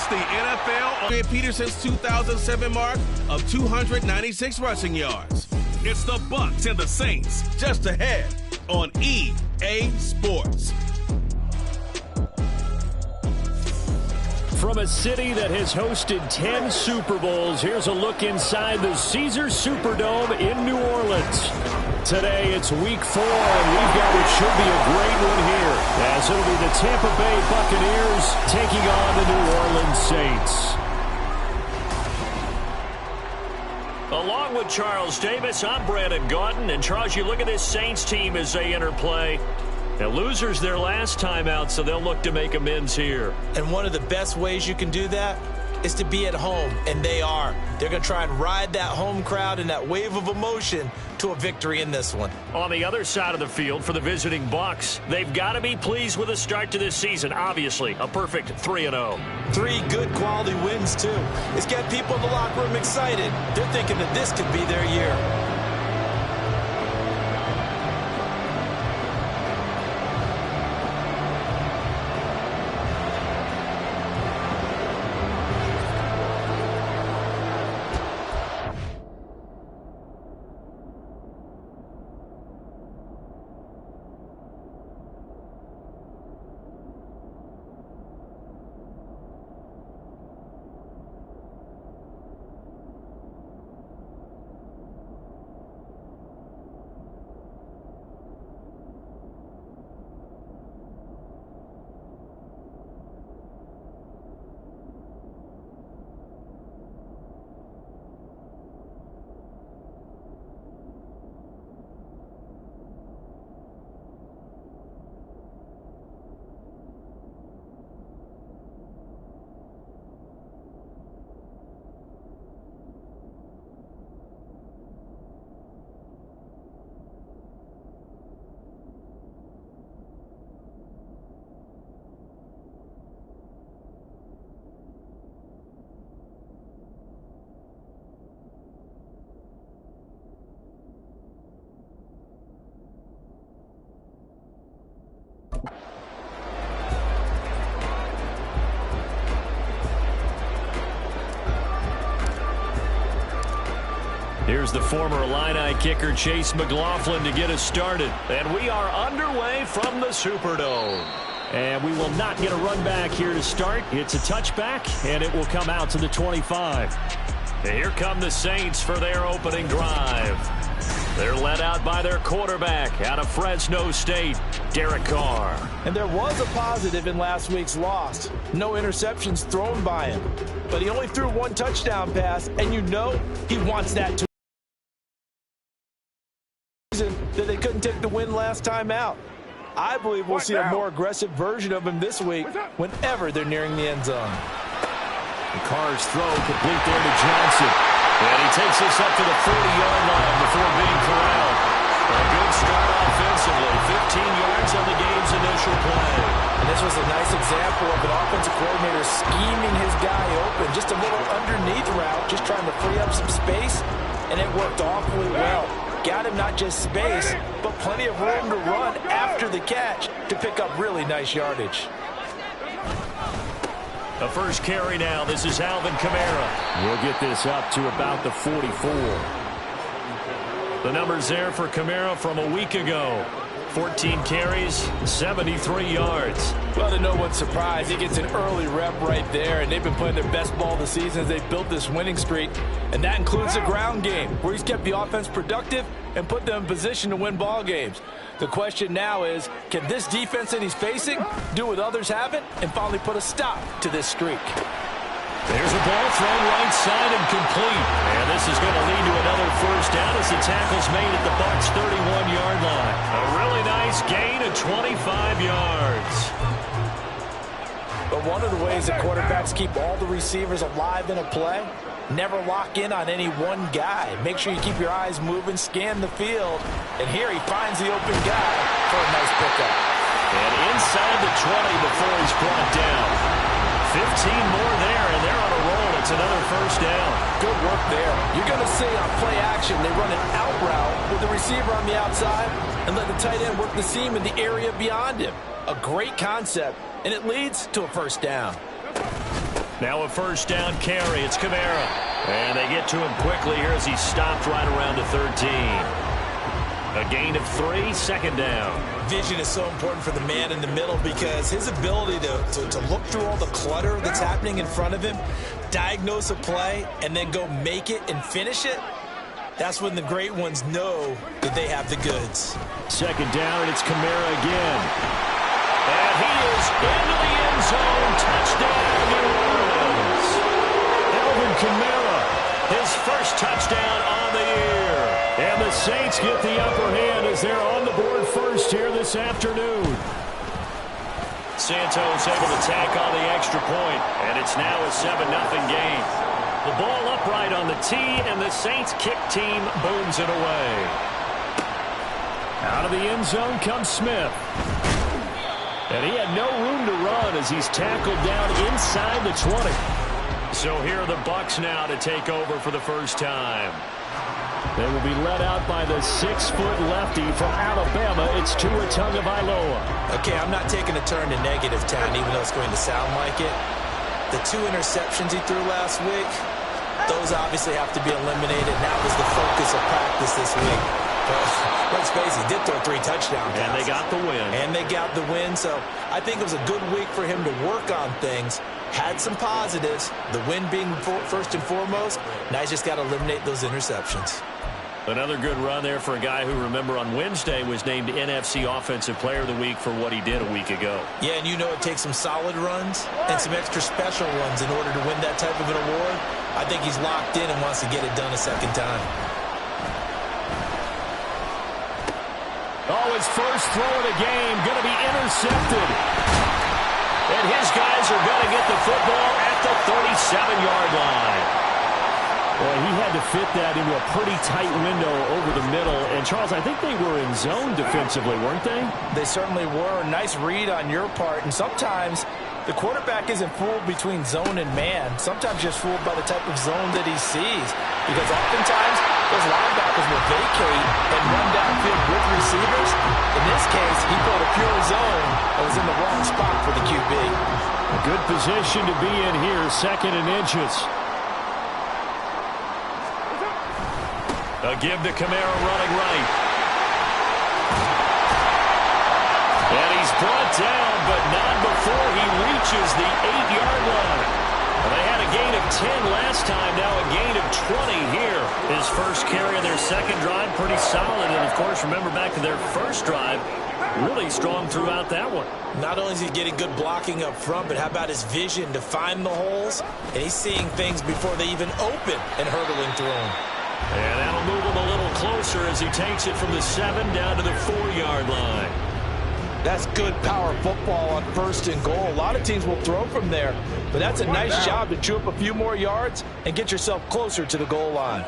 surpassed the NFL Adrian Peterson's 2007 mark of 296 rushing yards. It's the Bucs and the Saints just ahead on EA Sports. From a city that has hosted 10 Super Bowls, here's a look inside the Caesars Superdome in New Orleans. Today, it's Week 4, and we've got what should be a great one here, as it'll be the Tampa Bay Buccaneers taking on the New Orleans Saints. Along with Charles Davis, I'm Brandon Gaudin, and Charles, you look at this Saints team as they enter play. Now, losers their last time out, so they'll look to make amends here. And one of the best ways you can do that is to be at home, and they are. They're going to try and ride that home crowd and that wave of emotion to a victory in this one. On the other side of the field for the visiting Bucs, they've got to be pleased with the start to this season. Obviously, a perfect 3-0. 3 good quality wins, too. It's got people in the locker room excited. They're thinking that this could be their year. Here's the former Illini kicker Chase McLaughlin to get us started. And we are underway from the Superdome. And we will not get a run back here to start. It's a touchback, and it will come out to the 25. And here come the Saints for their opening drive. They're led out by their quarterback out of Fresno State, Derek Carr. And there was a positive in last week's loss. No interceptions thrown by him. But he only threw 1 touchdown pass, and you know he wants that to that they couldn't take the win last time out. I believe we'll see a more aggressive version of him this week whenever they're nearing the end zone. And Carr's throw complete there to Johnson. And he takes this up to the 40-yard line before being corralled. A good start offensively. 15 yards on the game's initial play. And this was a nice example of an offensive coordinator scheming his guy open. Just a little underneath route, just trying to free up some space, and it worked awfully well. Got him not just space, but plenty of room to run after the catch to pick up really nice yardage. The first carry now. This is Alvin Kamara. We'll get this up to about the 44. The numbers there for Kamara from a week ago. 14 carries, 73 yards. Well, to no one's surprise, he gets an early rep right there, and they've been playing their best ball this season as they've built this winning streak. And that includes the ground game, where he's kept the offense productive and put them in position to win ball games. The question now is, can this defense that he's facing do what others haven't and finally put a stop to this streak? There's a ball thrown right side and complete. And this is going to lead to another first down as the tackle's made at the Bucs' 31-yard line. A really nice gain of 25 yards. But one of the ways that quarterbacks keep all the receivers alive in a play, never lock in on any one guy. Make sure you keep your eyes moving, scan the field. And here he finds the open guy for a nice pickup. And inside the 20 before he's brought down. 15 more there, and they're on a roll. It's another first down. Good work there. You're going to see on play action, they run an out route with the receiver on the outside and let the tight end work the seam in the area beyond him. A great concept, and it leads to a first down. Now a first down carry. It's Kamara. And they get to him quickly here as he stopped right around the 13. A gain of 3, second down. Vision is so important for the man in the middle because his ability to look through all the clutter that's happening in front of him, diagnose a play, and then go make it and finish it, that's when the great ones know that they have the goods. Second down, and it's Kamara again. And he is into the end zone. Touchdown, New Orleans. Alvin Kamara, his first touchdown on the year. And the Saints get the upper hand as they're on the board first here this afternoon. Santos able to tack on the extra point, and it's now a 7-0 game. The ball upright on the tee, and the Saints kick team booms it away. Out of the end zone comes Smith. And he had no room to run as he's tackled down inside the 20. So here are the Bucs now to take over for the first time. They will be led out by the 6-foot lefty from Alabama. It's Tua Tagovailoa. Okay, I'm not taking a turn to negative town, even though it's going to sound like it. The 2 interceptions he threw last week, those obviously have to be eliminated. And that was the focus of practice this week. But let's face it, he did throw 3 touchdown passes. And they got the win. And they got the win. So I think it was a good week for him to work on things. Had some positives, the win being first and foremost. Now he's just got to eliminate those interceptions. Another good run there for a guy who, remember, on Wednesday was named NFC Offensive Player of the Week for what he did a week ago. Yeah, and you know it takes some solid runs and some extra special runs in order to win that type of an award. I think he's locked in and wants to get it done a second time. Oh, his first throw of the game going to be intercepted. And his guys are going to get the football at the 37-yard line. Well, he had to fit that into a pretty tight window over the middle. And, Charles, I think they were in zone defensively, weren't they? They certainly were. Nice read on your part. And sometimes the quarterback isn't fooled between zone and man. Sometimes just fooled by the type of zone that he sees. Because oftentimes those linebackers will vacate and run downfield with receivers. In this case, he pulled a pure zone and was in the wrong spot for the QB. A good position to be in here, 2nd and inches. A give to Kamara running right. And he's brought down, but not before he reaches the 8-yard line. Well, they had a gain of 10 last time, now a gain of 20 here. His first carry of their second drive, pretty solid. And, of course, remember back to their first drive, really strong throughout that one. Not only is he getting good blocking up front, but how about his vision to find the holes? And he's seeing things before they even open and hurdling through them. And that'll move him a little closer as he takes it from the 7 down to the 4-yard line. That's good power football on 1st and goal. A lot of teams will throw from there, but that's a nice job to chew up a few more yards and get yourself closer to the goal line.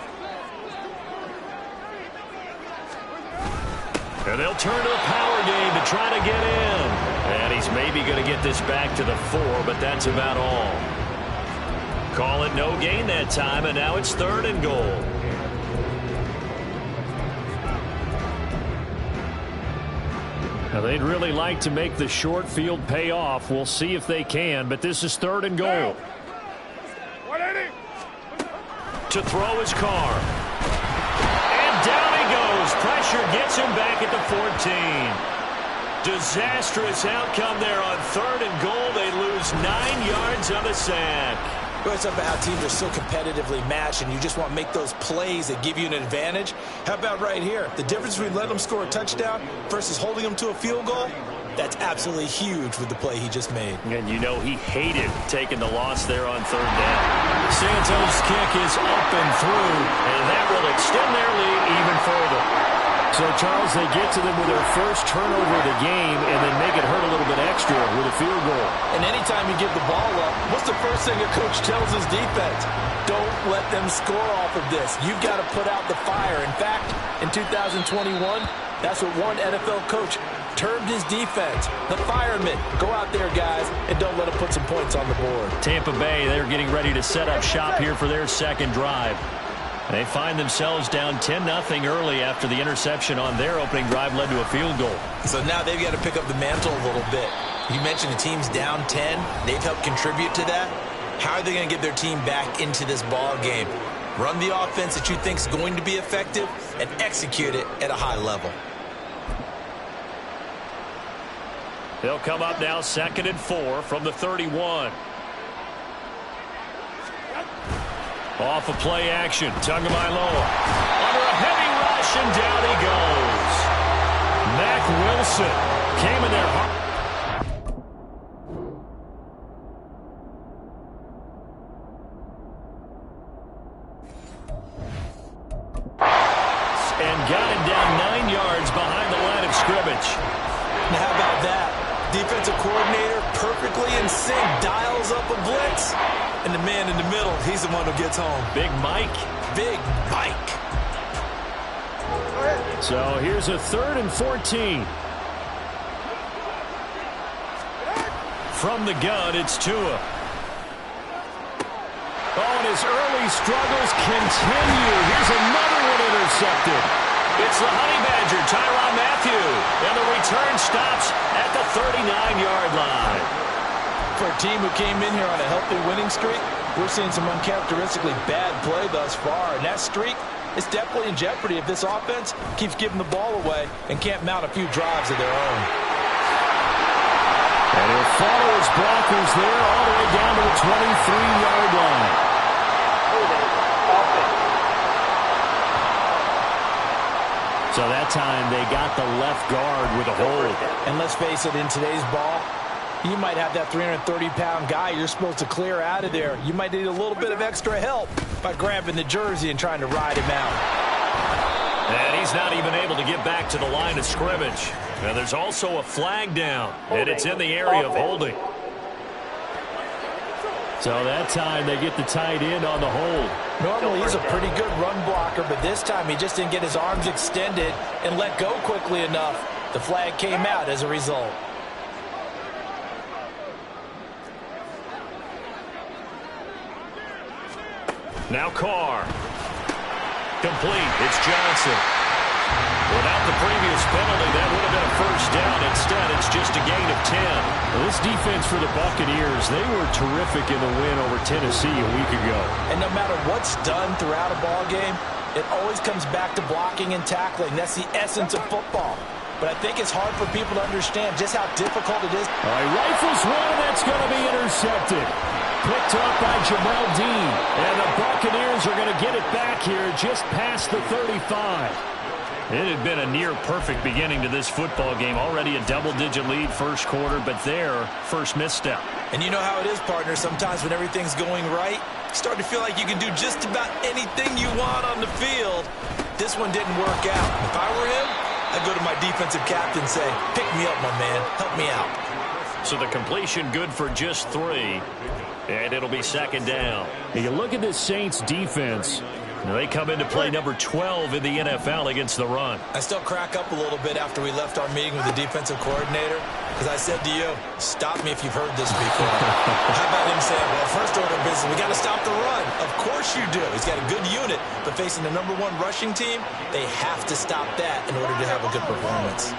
And they'll turn to a power game to try to get in. And he's maybe going to get this back to the 4, but that's about all. Call it no gain that time, and now it's 3rd and goal. Now, they'd really like to make the short field pay off. We'll see if they can, but this is 3rd and goal. To throw his car. And down he goes. Pressure gets him back at the 14. Disastrous outcome there on 3rd and goal. They lose 9 yards on the sack. It's about how teams are so competitively matched, and you just want to make those plays that give you an advantage. How about right here? The difference between letting them score a touchdown versus holding them to a field goal, that's absolutely huge with the play he just made. And you know he hated taking the loss there on 3rd down. Santos' kick is up and through, and that will extend their lead even further. So, Charles, they get to them with their first turnover of the game and then make it hurt a little bit extra with a field goal. And anytime you give the ball up, what's the first thing a coach tells his defense? Don't let them score off of this. You've got to put out the fire. In fact, in 2021, that's what one NFL coach termed his defense. The firemen. Go out there, guys, and don't let them put some points on the board. Tampa Bay, they're getting ready to set up shop here for their second drive. They find themselves down 10-0 early after the interception on their opening drive led to a field goal. So now they've got to pick up the mantle a little bit. You mentioned the team's down 10. They've helped contribute to that. How are they going to get their team back into this ball game? Run the offense that you think is going to be effective and execute it at a high level. They'll come up now 2nd and 4 from the 31. Off of play action. Tagovailoa under a heavy rush, and down he goes. Mack Wilson came in there hard. And got him down 9 yards behind the line of scrimmage. Now how about that? Defensive coordinator perfectly in sync, dials up a blitz, and the man in the middle, he's the one who gets home. Big Mike. Big Mike. So here's a 3rd and 14. From the gun, it's Tua. Oh, and his early struggles continue. Here's another one intercepted. It's the Honey Badger, Tyrann Mathieu. And the return stops at the 39-yard line. For a team who came in here on a healthy winning streak, we're seeing some uncharacteristically bad play thus far. And that streak is definitely in jeopardy if this offense keeps giving the ball away and can't mount a few drives of their own. And he'll follow his blockers there all the way down to the 23-yard line. So that time they got the left guard with a hold. And let's face it, in today's ball, you might have that 330-pound guy you're supposed to clear out of there. You might need a little bit of extra help by grabbing the jersey and trying to ride him out. And he's not even able to get back to the line of scrimmage. And there's also a flag down, and it's in the area of holding. So that time they get the tight end on the hold. Normally he's a pretty good run blocker, but this time he just didn't get his arms extended and let go quickly enough. The flag came out as a result. Now Carr. Complete. It's Johnson. Without the previous penalty, that would have been a first down. Instead, it's just a gain of 10. Well, this defense for the Buccaneers, they were terrific in the win over Tennessee a week ago. And no matter what's done throughout a ball game, it always comes back to blocking and tackling. That's the essence of football. But I think it's hard for people to understand just how difficult it is. All right, rifles one, that's going to be intercepted. Picked up by Jamel Dean. And the Buccaneers are going to get it back here just past the 35. It had been a near-perfect beginning to this football game. Already a double-digit lead first quarter, but their first misstep. And you know how it is, partner. Sometimes when everything's going right, you start to feel like you can do just about anything you want on the field. This one didn't work out. If I were him, I'd go to my defensive captain and say, pick me up, my man. Help me out. So the completion good for just 3. And it'll be second down. You look at this Saints defense. They come into play number 12 in the NFL against the run. I still crack up a little bit after we left our meeting with the defensive coordinator, because I said to you, stop me if you've heard this before. How about him saying, well, first order of business, we got to stop the run. Of course you do. He's got a good unit, but facing the number 1 rushing team, they have to stop that in order to have a good performance.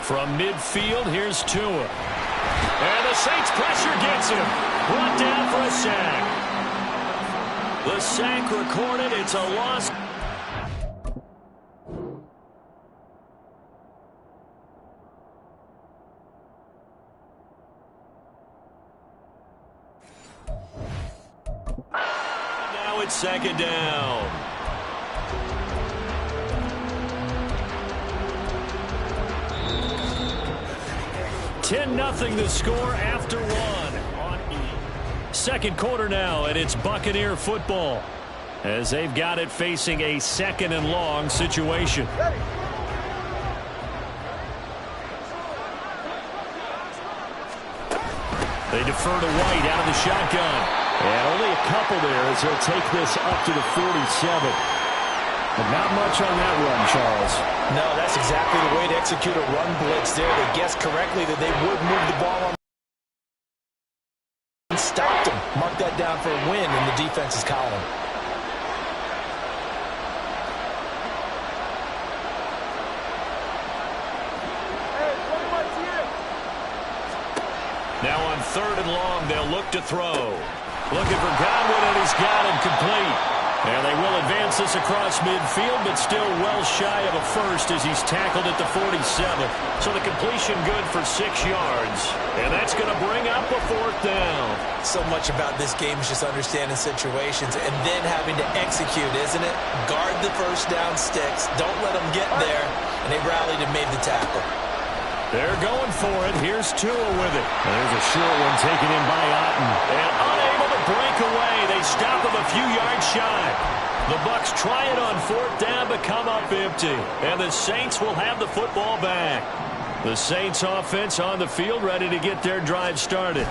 From midfield, here's Tua. And the Saints pressure gets him. Brought down for a sack. The sack recorded. It's a loss. Now it's second down. $10-0 the score after 1 on E. Second quarter now, and it's Buccaneer football as they've got it facing a 2nd and long situation. They defer to White out of the shotgun. And only a couple there as he'll take this up to the 47. But not much on that run, Charles. No, that's exactly the way to execute a run blitz there. They guessed correctly that they would move the ball on and stopped him. Mark that down for a win in the defense's column. Now on 3rd and long. They'll look to throw. Looking for Godwin, and he's got him complete. And they will advance this across midfield, but still well shy of a first as he's tackled at the 47. So the completion good for 6 yards. And that's going to bring up a 4th down. So much about this game is just understanding situations and then having to execute, isn't it? Guard the first down sticks. Don't let them get there. And they rallied and made the tackle. They're going for it. Here's Tua with it. And there's a short one taken in by Otten. And unable to break away. They stop him a few yards shy. The Bucs try it on 4th down, but come up empty. And the Saints will have the football back. The Saints offense on the field, ready to get their drive started.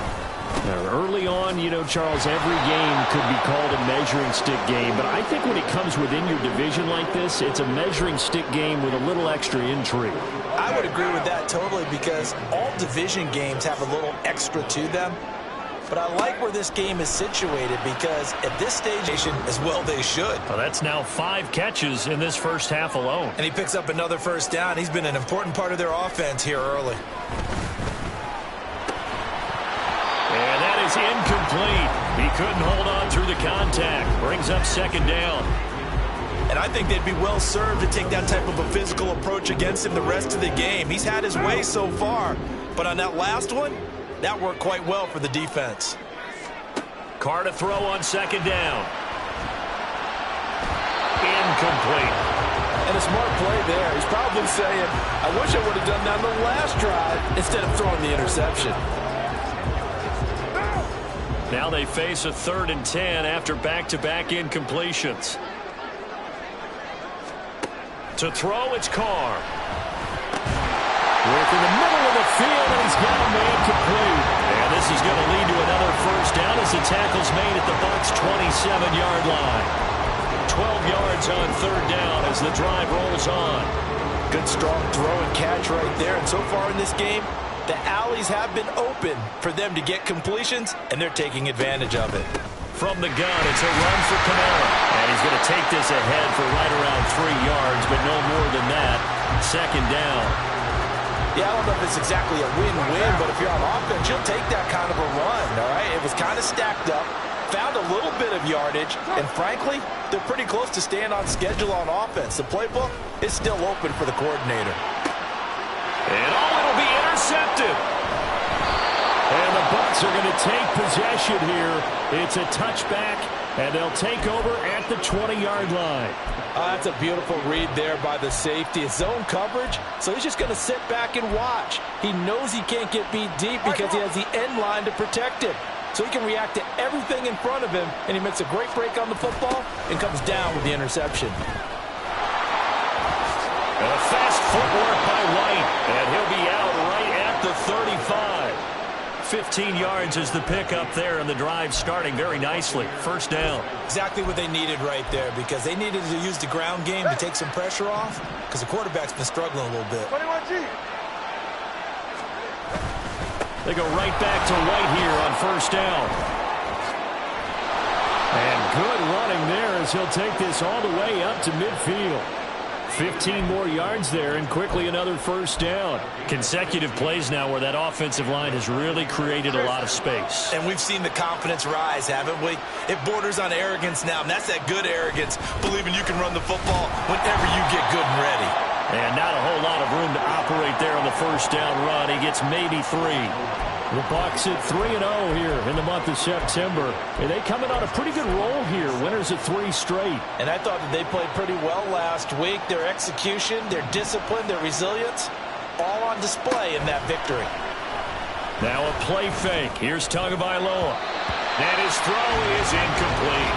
Now, early on, you know, Charles, every game could be called a measuring stick game. But I think when it comes within your division like this, it's a measuring stick game with a little extra intrigue. I would agree with that totally because all division games have a little extra to them. But I like where this game is situated because at this stage, as well they should. Well, that's now 5 catches in this first half alone. And he picks up another first down. He's been an important part of their offense here early. And that is incomplete. He couldn't hold on through the contact. Brings up 2nd down. And I think they'd be well served to take that type of a physical approach against him the rest of the game. He's had his way so far. But on that last one, that worked quite well for the defense. Carr to throw on 2nd down. Incomplete. And a smart play there. He's probably saying, I wish I would have done that on the last drive instead of throwing the interception. Now they face a 3rd and 10 after back-to-back incompletions. To throw, it's Carr. Work in the middle of the field, and he's got a man complete. And this is going to lead to another first down as the tackle's made at the Bucs' 27-yard line. 12 yards on 3rd down as the drive rolls on. Good, strong throw and catch right there. And so far in this game, the alleys have been open for them to get completions, and they're taking advantage of it. From the gun, it's a run for Kamara. And he's going to take this ahead for right around 3 yards, but no more than that. 2nd down. Yeah, I don't know if it's exactly a win-win, but if you're on offense, you'll take that kind of a run, all right? It was kind of stacked up, found a little bit of yardage, and frankly, they're pretty close to staying on schedule on offense. The playbook is still open for the coordinator. And it'll be intercepted. And the Bucs are going to take possession here. It's a touchback, and they'll take over at the 20-yard line. That's a beautiful read there by the safety. It's zone coverage, so he's just going to sit back and watch. He knows he can't get beat deep because he has the end line to protect him. So he can react to everything in front of him, and he makes a great break on the football and comes down with the interception. And a fast footwork by White, and he'll be out right at the 35. 15 yards is the pickup there, and the drive starting very nicely. First down. Exactly what they needed right there because they needed to use the ground game to take some pressure off because the quarterback's been struggling a little bit. They go right back to White here on first down. And good running there as he'll take this all the way up to midfield. 15 more yards there, and quickly another first down. Consecutive plays now where that offensive line has really created a lot of space. And we've seen the confidence rise, haven't we? It borders on arrogance now, and that's that good arrogance, believing you can run the football whenever you get good and ready. And not a whole lot of room to operate there on the first down run. He gets maybe 3. The Bucs at 3-0 here in the month of September. And they coming on a pretty good roll here. Winners of 3 straight. And I thought that they played pretty well last week. Their execution, their discipline, their resilience, all on display in that victory. Now a play fake. Here's Tagovailoa. And his throw is incomplete.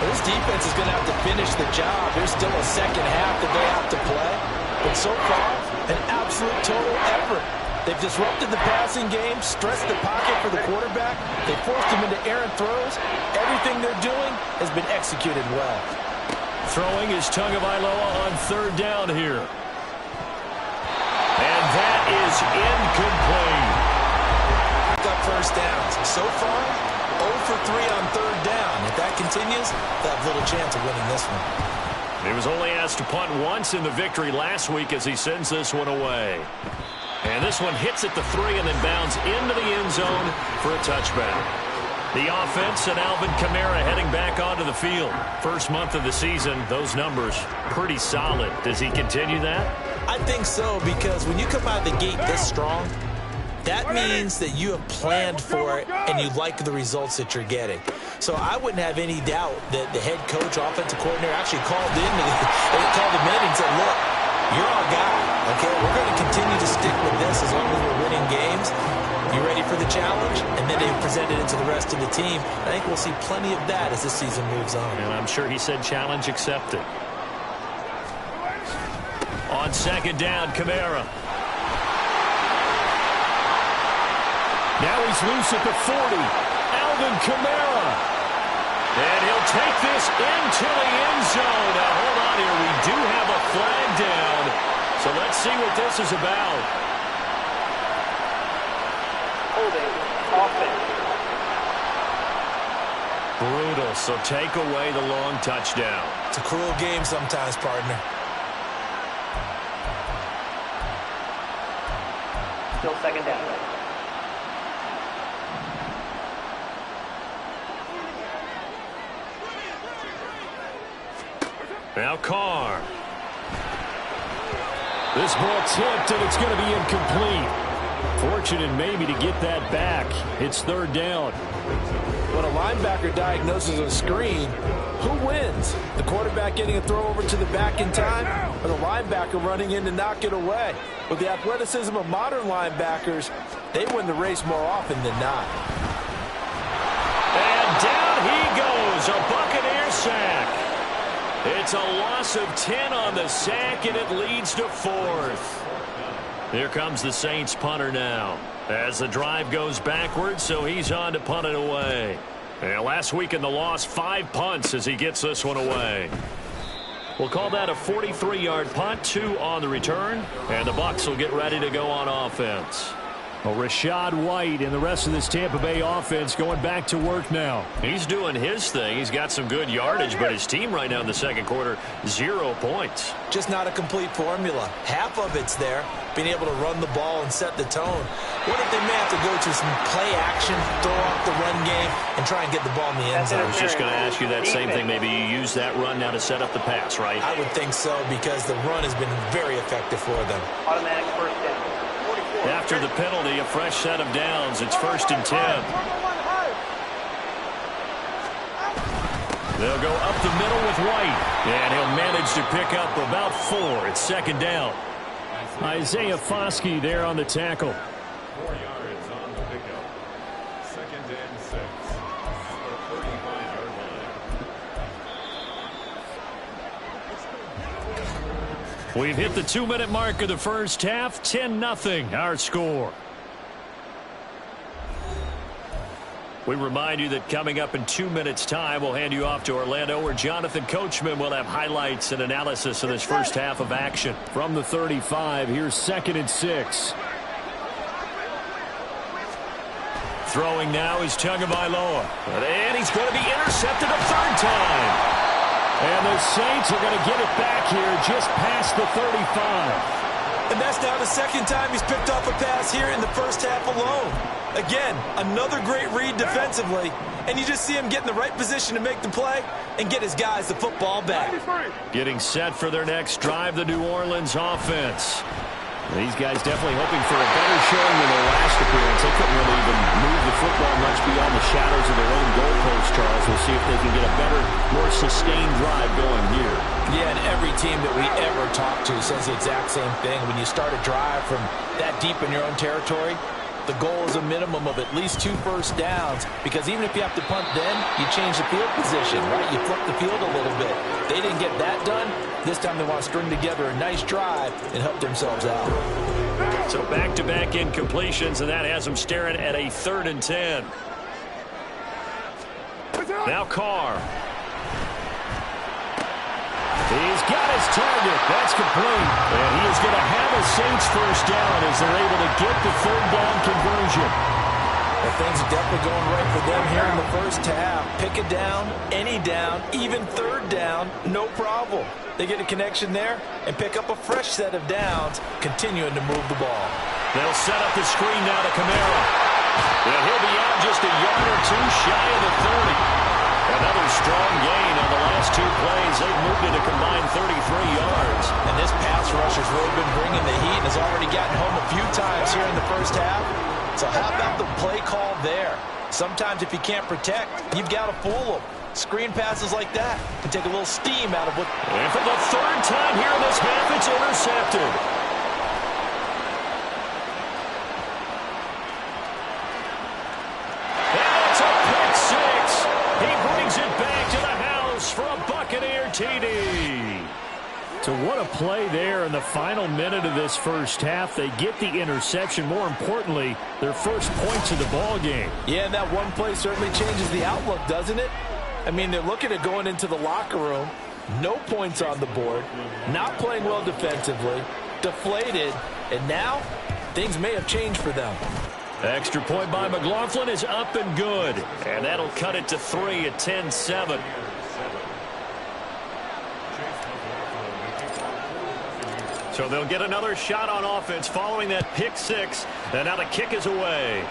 This defense is going to have to finish the job. There's still a second half that they have to play. But so far, an absolute total effort. They've disrupted the passing game, stressed the pocket for the quarterback. They forced him into errant throws. Everything they're doing has been executed well. Throwing is Tagovailoa on 3rd down here. And that is incomplete. Got first downs. So far, 0 for 3 on 3rd down. If that continues, they'll have little chance of winning this one. He was only asked to punt once in the victory last week as he sends this one away. And this one hits at the 3 and then bounds into the end zone for a touchback. The offense and Alvin Kamara heading back onto the field. First month of the season, those numbers pretty solid. Does he continue that? I think so, because when you come out of the gate this strong, that means that you have planned for it and you like the results that you're getting. So I wouldn't have any doubt that the head coach, offensive coordinator actually called him in and said, look, you're our guy, okay? We're going to continue to stick with this as long as we're winning games. You ready for the challenge? And then they presented it to the rest of the team. I think we'll see plenty of that as this season moves on. And I'm sure he said challenge accepted. On second down, Kamara. Now he's loose at the 40. Alvin Kamara. And he'll take this into the end zone. Now, hold on here. We do have a flag down. So let's see what this is about. Holding offense. Brutal. So take away the long touchdown. It's a cruel game sometimes, partner. Still second down. Now Carr. This ball tipped, and it's going to be incomplete. Fortunate maybe to get that back. It's third down. When a linebacker diagnoses a screen, who wins? The quarterback getting a throw over to the back in time, or the linebacker running in to knock it away? With the athleticism of modern linebackers, they win the race more often than not. And down he goes. A Buccaneer sack. It's a loss of 10 on the sack, and it leads to fourth. Here comes the Saints punter now as the drive goes backwards, so he's on to punt it away. And last week in the loss, 5 punts as he gets this one away. We'll call that a 43-yard punt, 2 on the return, and the Bucs will get ready to go on offense. Well, Rachaad White and the rest of this Tampa Bay offense going back to work now. He's doing his thing. He's got some good yardage, but his team right now in the second quarter, 0 points. Just not a complete formula. Half of it's there, being able to run the ball and set the tone. What if they may have to go to some play action, throw off the run game, and try and get the ball in the end zone? I was just going to ask you that same thing. Maybe you use that run now to set up the pass, right? I would think so, because the run has been very effective for them. Automatic first down. After the penalty, a fresh set of downs. It's 1st and 10. They'll go up the middle with White, and he'll manage to pick up about 4. It's 2nd down. Isaiah Foskey there on the tackle. 4 yards on the pickup. 2nd and 6. 35-yard line. We've hit the 2-minute mark of the first half. 10-0 our score. We remind you that coming up in 2 minutes' time, we'll hand you off to Orlando, where Jonathan Coachman will have highlights and analysis of this first half of action. From the 35, here's 2nd and 6. Throwing now is Tagovailoa. And he's going to be intercepted a 3rd time. And the Saints are going to get it back here just past the 35. And that's now the 2nd time he's picked off a pass here in the first half alone. Again, another great read defensively. And you just see him get in the right position to make the play and get his guys the football back. Getting set for their next drive, the New Orleans offense. These guys definitely hoping for a better showing than their last appearance. They couldn't really even move the football much beyond the shadows of their own goalpost, Charles. We'll see if they can get a better, more sustained drive going here. Yeah, and every team that we ever talk to says the exact same thing. When you start a drive from that deep in your own territory, the goal is a minimum of at least 2 first downs, because even if you have to punt then, you change the field position, right? You flip the field a little bit. They didn't get that done. This time they want to string together a nice drive and help themselves out. So back-to-back incompletions, and that has them staring at a 3rd and 10. Now Carr. He's got his target. That's complete. And he is going to have a Saints first down as they're able to get the 3rd down conversion. Well, things are definitely going right for them here in the first half. Pick a down, any down, even 3rd down, no problem. They get a connection there and pick up a fresh set of downs, continuing to move the ball. They'll set up the screen now to Kamara. And he'll be out just a yard or two shy of the 30. Another strong gain on the last two plays. They've moved it a combined 33 yards. And this pass rush has really been bringing the heat and has already gotten home a few times here in the first half. So how about the play call there? Sometimes if you can't protect, you've got to fool them. Screen passes like that can take a little steam out of what... And for the third time here in this half, it's intercepted. For a Buccaneer TD. So what a play there in the final minute of this first half. They get the interception. More importantly, their first points of the ball game. Yeah, and that one play certainly changes the outlook, doesn't it? I mean, they're looking at going into the locker room. No points on the board. Not playing well defensively. Deflated. And now, things may have changed for them. Extra point by McLaughlin is up and good. And that'll cut it to 3 at 10-7. So they'll get another shot on offense following that pick six. And now the kick is away.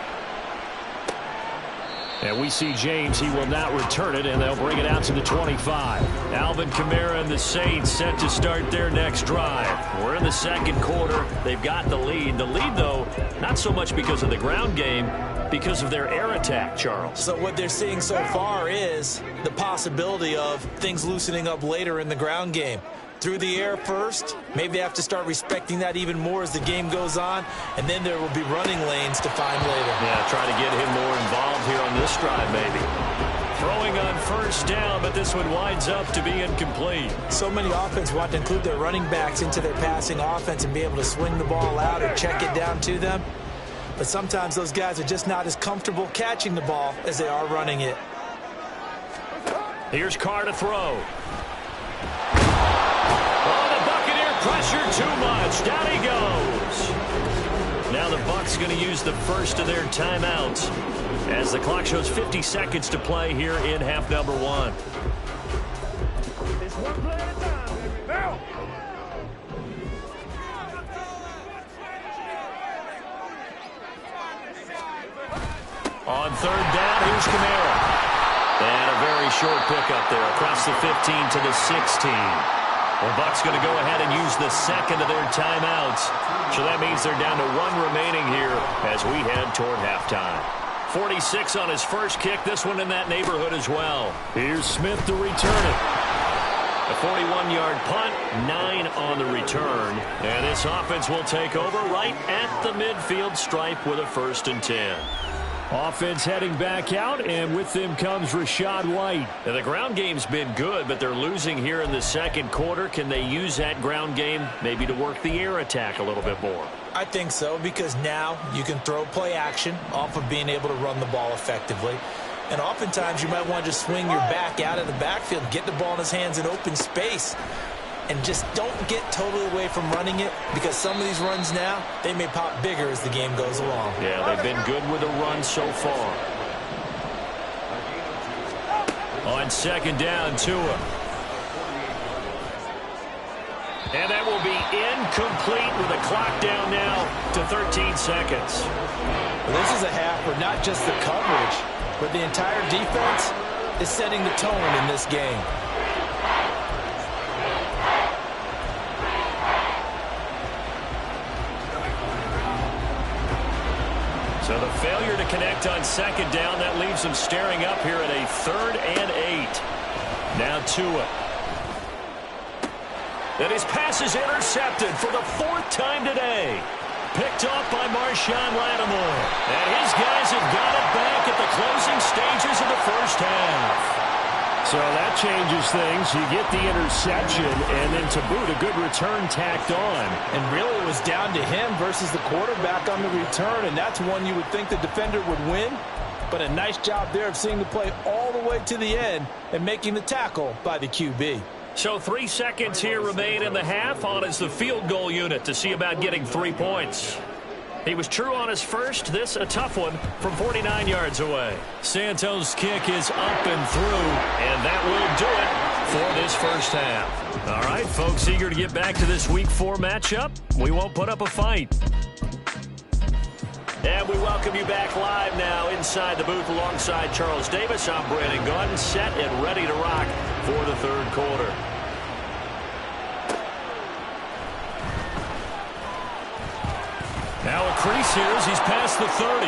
And we see James. He will not return it, and they'll bring it out to the 25. Alvin Kamara and the Saints set to start their next drive. We're in the second quarter. They've got the lead. The lead, though, not so much because of the ground game, because of their air attack, Charles. So what they're seeing so far is the possibility of things loosening up later in the ground game. Through the air first, maybe they have to start respecting that even more as the game goes on, and then there will be running lanes to find later. Yeah, try to get him more involved here on this drive, maybe. Throwing on first down, but this one winds up to be incomplete. So many offenses want to include their running backs into their passing offense and be able to swing the ball out or check it down to them. But sometimes those guys are just not as comfortable catching the ball as they are running it. Here's Carr to throw. Pressure too much. Down he goes. Now the Bucs going to use the first of their timeouts as the clock shows 50 seconds to play here in half number one. It's one play at a time, baby. Now. On third down, here's Kamara. And a very short pickup there across the 15 to the 16. The Bucs going to go ahead and use the second of their timeouts. So that means they're down to one remaining here as we head toward halftime. 46 on his first kick. This one in that neighborhood as well. Here's Smith to return it. A 41-yard punt, 9 on the return. And this offense will take over right at the midfield stripe with a 1st and 10. Offense heading back out, and with them comes Rachaad White. Now, the ground game's been good, but they're losing here in the second quarter. Can they use that ground game maybe to work the air attack a little bit more? I think so, because now you can throw play action off of being able to run the ball effectively. And oftentimes you might want to just swing your back out of the backfield, get the ball in his hands in open space, and just don't get totally away from running it, because some of these runs now, they may pop bigger as the game goes along. Yeah, they've been good with the run so far. On second down, Tua. And that will be incomplete with a clock down now to 13 seconds. Well, this is a half where not just the coverage, but the entire defense is setting the tone in this game. So the failure to connect on second down, that leaves them staring up here at a 3rd and 8. Now Tua. And his pass is intercepted for the 4th time today. Picked off by Marshawn Lattimore. And his guys have got it back at the closing stages of the first half. So that changes things. You get the interception, and then to boot, a good return tacked on. And really it was down to him versus the quarterback on the return, and that's one you would think the defender would win. But a nice job there of seeing the play all the way to the end and making the tackle by the QB. So 3 seconds here remain in the half. On is the field goal unit to see about getting 3 points. He was true on his first. This a tough one from 49 yards away. Santos' kick is up and through, and that will do it for this first half. All right, folks, eager to get back to this Week 4 matchup. We won't put up a fight. And we welcome you back live now inside the booth alongside Charles Davis. I'm Brandon Gaudin, set and ready to rock for the third quarter. Now a crease here as he's past the 30.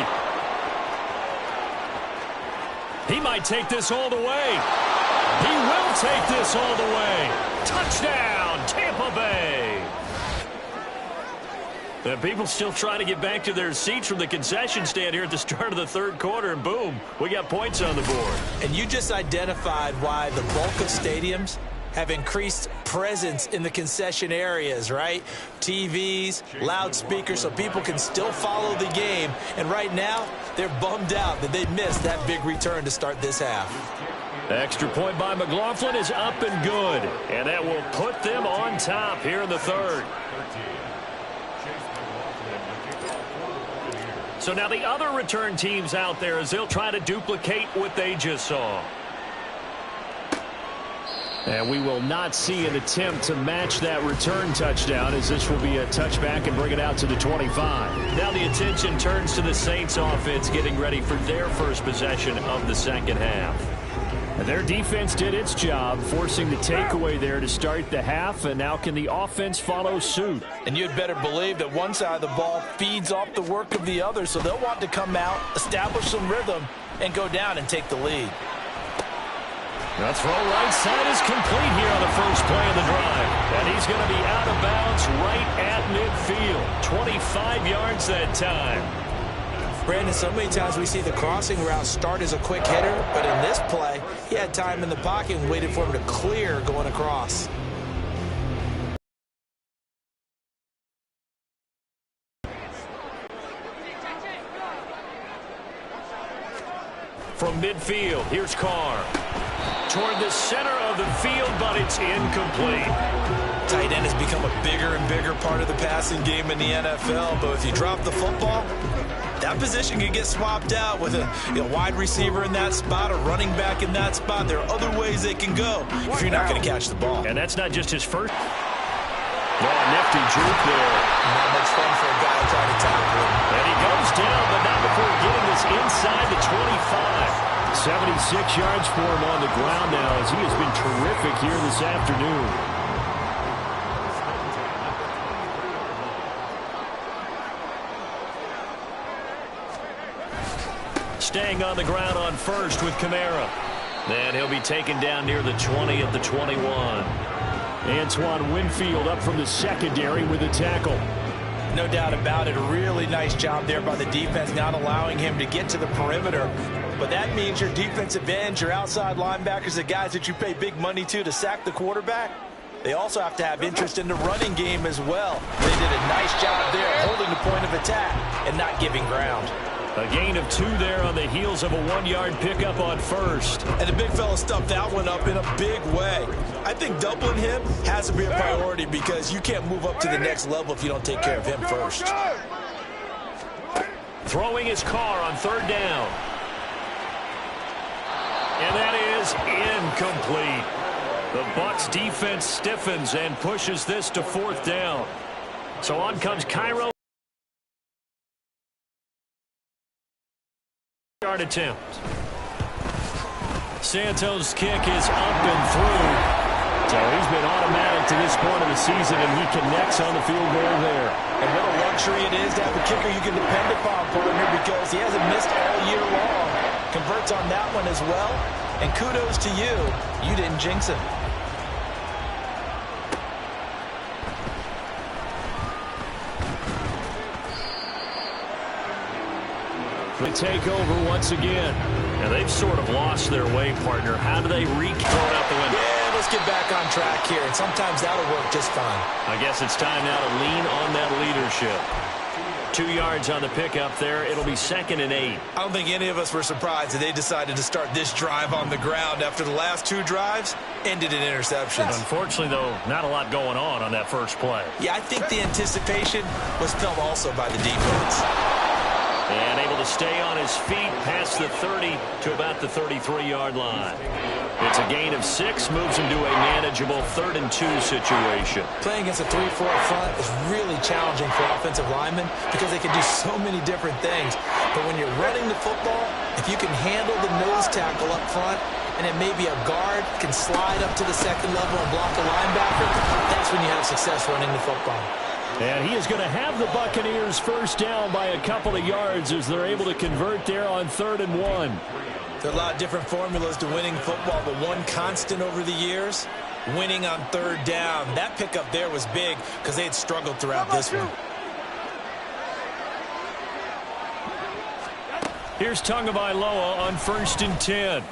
He might take this all the way. He will take this all the way. Touchdown, Tampa Bay. The people still trying to get back to their seats from the concession stand here at the start of the third quarter, and boom, we got points on the board. And you just identified why the bulk of stadiums have increased presence in the concession areas, right? TVs, loudspeakers, so people can still follow the game. And right now, they're bummed out that they missed that big return to start this half. Extra point by McLaughlin is up and good, and that will put them on top here in the third. So now the other return teams out there as they'll try to duplicate what they just saw. And we will not see an attempt to match that return touchdown, as this will be a touchback and bring it out to the 25. Now the attention turns to the Saints offense getting ready for their first possession of the second half. And their defense did its job, forcing the takeaway there to start the half, and now can the offense follow suit? And you'd better believe that one side of the ball feeds off the work of the other, so they'll want to come out, establish some rhythm, and go down and take the lead. The throw right side is complete here on the first play of the drive. And he's going to be out of bounds right at midfield. 25 yards that time. Brandon, so many times we see the crossing route start as a quick hitter, but in this play, he had time in the pocket and waited for him to clear going across. From midfield, here's Carr. Toward the center of the field, but it's incomplete. Tight end has become a bigger and bigger part of the passing game in the NFL, but if you drop the football, that position can get swapped out with a wide receiver in that spot, a running back in that spot. There are other ways they can go if you're not going to catch the ball. And that's not just his first. Oh, nifty juke there. Not much fun for a guy trying to tackle him. And he goes down, but not before getting this inside the 25. 76 yards for him on the ground now, as he has been terrific here this afternoon. Staying on the ground on first with Kamara. And he'll be taken down near the 20 at the 21. Antoine Winfield up from the secondary with a tackle. No doubt about it. A really nice job there by the defense, not allowing him to get to the perimeter. But that means your defensive ends, your outside linebackers, the guys that you pay big money to sack the quarterback, they also have to have interest in the running game as well. They did a nice job there holding the point of attack and not giving ground. A gain of 2 there on the heels of a 1-yard pickup on first. And the big fella stuffed that one up in a big way. I think doubling him has to be a priority because you can't move up to the next level if you don't take care of him first. Throwing his Carr on third down. And that is incomplete. The Bucs defense stiffens and pushes this to fourth down. So on comes Cairo. Yard attempt. Santos' kick is up and through. So he's been automatic to this point of the season, and he connects on the field goal there. And what a luxury it is to have a kicker you can depend upon, partner, because he hasn't missed all year long. Converts on that one as well. And kudos to you. You didn't jinx him. They take over once again. And they've sort of lost their way, partner. How do they throw it out the window? Yeah, let's get back on track here. And sometimes that'll work just fine. I guess it's time now to lean on that leadership. 2 yards on the pickup there. It'll be 2nd and 8. I don't think any of us were surprised that they decided to start this drive on the ground after the last 2 drives ended in interceptions. Unfortunately, though, not a lot going on that first play. Yeah, I think the anticipation was felt also by the defense. And able to stay on his feet past the 30 to about the 33-yard line. It's a gain of 6, moves him to a manageable 3rd and 2 situation. Playing against a 3-4 front is really challenging for offensive linemen because they can do so many different things. But when you're running the football, if you can handle the nose tackle up front, and then maybe a guard can slide up to the second level and block a linebacker, that's when you have success running the football. And he is going to have the Buccaneers first down by a couple of yards as they're able to convert there on 3rd and 1. There are a lot of different formulas to winning football, but one constant over the years, winning on 3rd down. That pickup there was big because they had struggled throughout this one. Here's Tagovailoa on 1st and 10.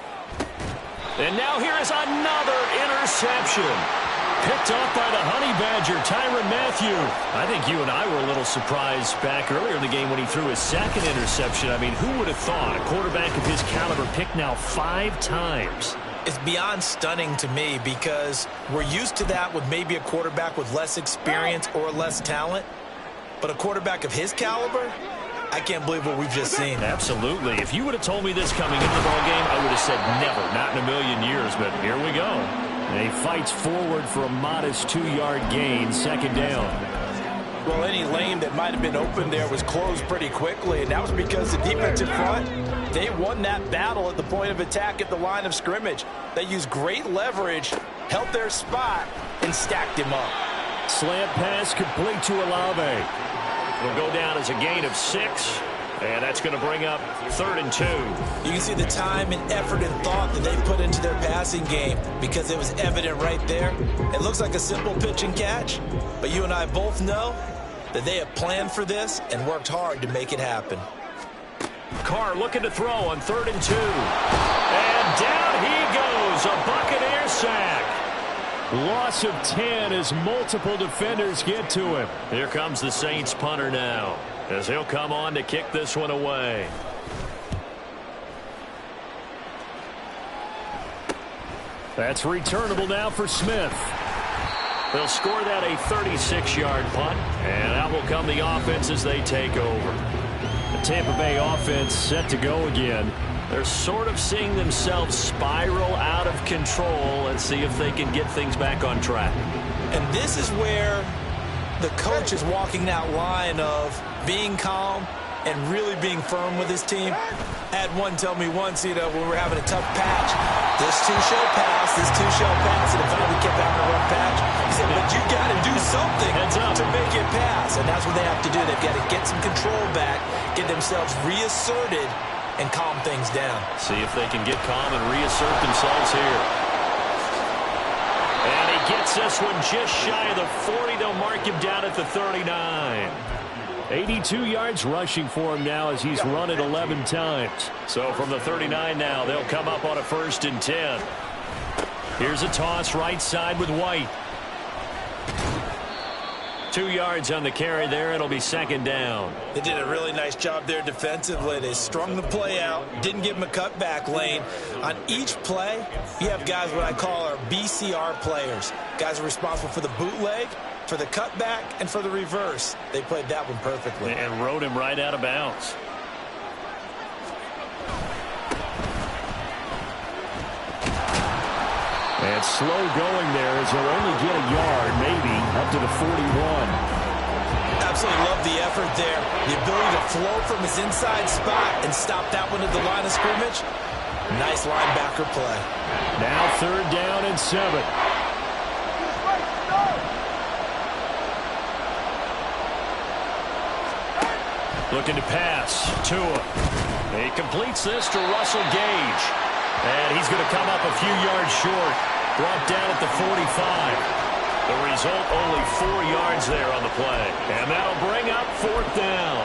And now here is another interception. Picked off by the Honey Badger, Tyrann Mathieu. I think you and I were a little surprised back earlier in the game when he threw his 2nd interception. I mean, who would have thought a quarterback of his caliber picked now 5 times? It's beyond stunning to me because we're used to that with maybe a quarterback with less experience or less talent. But a quarterback of his caliber, I can't believe what we've just seen. Absolutely. If you would have told me this coming into the ballgame, I would have said never, not in a million years. But here we go. And he fights forward for a modest 2-yard gain, 2nd down. Well, any lane that might have been open there was closed pretty quickly, and that was because the defensive front, they won that battle at the point of attack at the line of scrimmage. They used great leverage, held their spot, and stacked him up. Slant pass complete to Olave. Will go down as a gain of 6. And that's going to bring up 3rd and 2. You can see the time and effort and thought that they put into their passing game because it was evident right there. It looks like a simple pitch and catch, but you and I both know that they have planned for this and worked hard to make it happen. Carr looking to throw on 3rd and 2. And down he goes, a Buccaneer sack. Loss of 10 as multiple defenders get to him. Here comes the Saints punter now, as he'll come on to kick this one away. That's returnable now for Smith. They'll score that a 36-yard punt, and out will come the offense as they take over. The Tampa Bay offense set to go again. They're sort of seeing themselves spiral out of control. Let's see if they can get things back on track. And this is where the coach is walking that line of being calm and really being firm with his team. I had one tell me once, when we're having a tough patch, this too shall pass, and if we kept having a rough patch, he said, but you got to do something to make it pass. And that's what they have to do. They've got to get some control back, get themselves reasserted, and calm things down. See if they can get calm and reassert themselves here. And he gets this one just shy of the 40. They'll mark him down at the 39. 82 yards rushing for him now as he's run it 11 times. So from the 39 now, they'll come up on a 1st and 10. Here's a toss right side with White. 2 yards on the carry there. It'll be 2nd down. They did a really nice job there defensively. They strung the play out, didn't give him a cutback lane. On each play, you have guys what I call our BCR players. Guys are responsible for the bootleg, for the cutback, and for the reverse. They played that one perfectly. And rode him right out of bounds. And slow going there as he'll only get a yard, maybe, up to the 41. Absolutely love the effort there. The ability to flow from his inside spot and stop that one at the line of scrimmage. Nice linebacker play. Now 3rd down and 7. Looking to pass. Tua. He completes this to Russell Gage. And he's going to come up a few yards short. Brought down at the 45. The result, only 4 yards there on the play. And that'll bring up 4th down.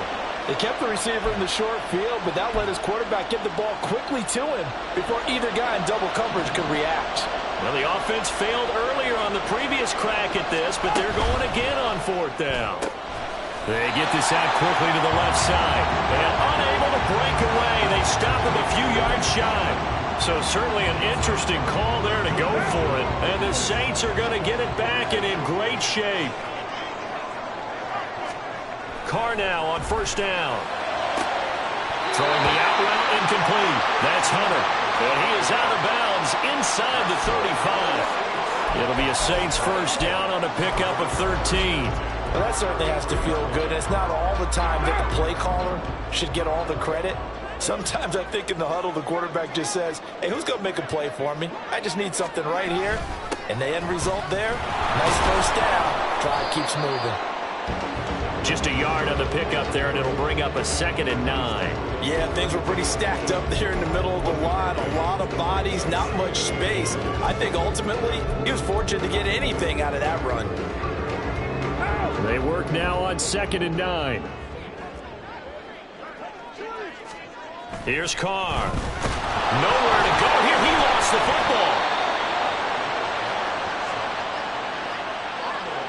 They kept the receiver in the short field, but that let his quarterback get the ball quickly to him before either guy in double coverage could react. Well, the offense failed earlier on the previous crack at this, but they're going again on 4th down. They get this out quickly to the left side. And unable to break away, they stop him a few yards shy. So certainly an interesting call there to go for it. And the Saints are going to get it back and in great shape. Carr now on 1st down. Throwing the out route incomplete. That's Hunter. And he is out of bounds inside the 35. It'll be a Saints first down on a pickup of 13. Well, that certainly has to feel good. It's not all the time that the play caller should get all the credit. Sometimes I think in the huddle, the quarterback just says, hey, who's going to make a play for me? I just need something right here. And the end result there, nice first down. Drive keeps moving. Just a yard on the pickup there, and it'll bring up a 2nd and 9. Yeah, things were pretty stacked up there in the middle of the line. A lot of bodies, not much space. I think ultimately he was fortunate to get anything out of that run. They work now on 2nd and 9. Here's Carr. Nowhere to go here. He lost the football.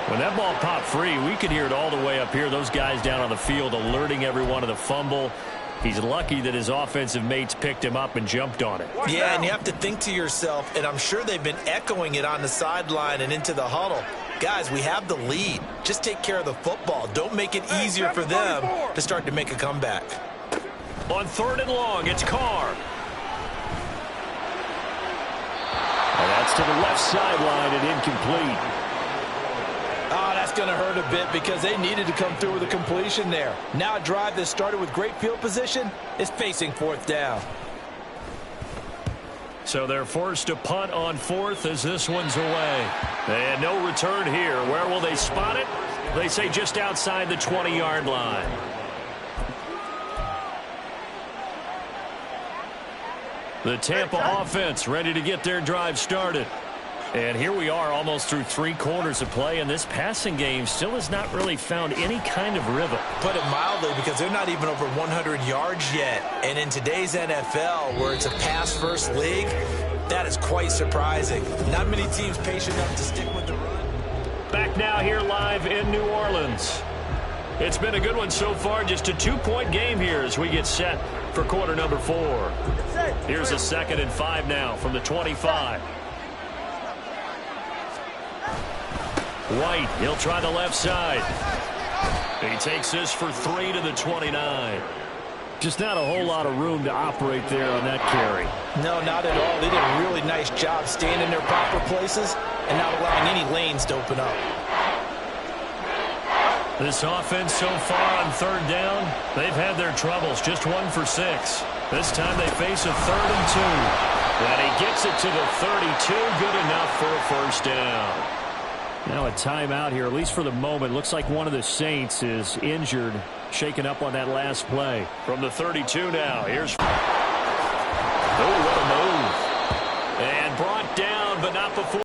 When that ball popped free, we could hear it all the way up here. Those guys down on the field alerting everyone of the fumble. He's lucky that his offensive mates picked him up and jumped on it. Yeah, and you have to think to yourself, and I'm sure they've been echoing it on the sideline and into the huddle. Guys, we have the lead. Just take care of the football. Don't make it easier for them to start to make a comeback. On 3rd and long, it's Carr. And that's to the left sideline and incomplete. Oh, that's going to hurt a bit because they needed to come through with a completion there. Now a drive that started with great field position is facing 4th down. So they're forced to punt on 4th as this one's away. And no return here. Where will they spot it? They say just outside the 20-yard line. The Tampa offense ready to get their drive started. And here we are almost through 3 quarters of play, and this passing game still has not really found any kind of rhythm. Put it mildly, because they're not even over 100 yards yet. And in today's NFL, where it's a pass-first league, that is quite surprising. Not many teams patient enough to stick with the run. Back now here live in New Orleans. It's been a good one so far, just a 2-point game here as we get set for quarter number 4. Here's a 2nd and 5 now from the 25. White, he'll try the left side. He takes this for 3 to the 29. Just not a whole lot of room to operate there on that carry. No, not at all. They did a really nice job staying in their proper places and not allowing any lanes to open up. This offense so far on 3rd down, they've had their troubles. Just 1 for 6. This time they face a 3rd and 2. And he gets it to the 32. Good enough for a first down. Now a timeout here, at least for the moment. Looks like one of the Saints is injured, shaken up on that last play. From the 32 now, here's... Oh,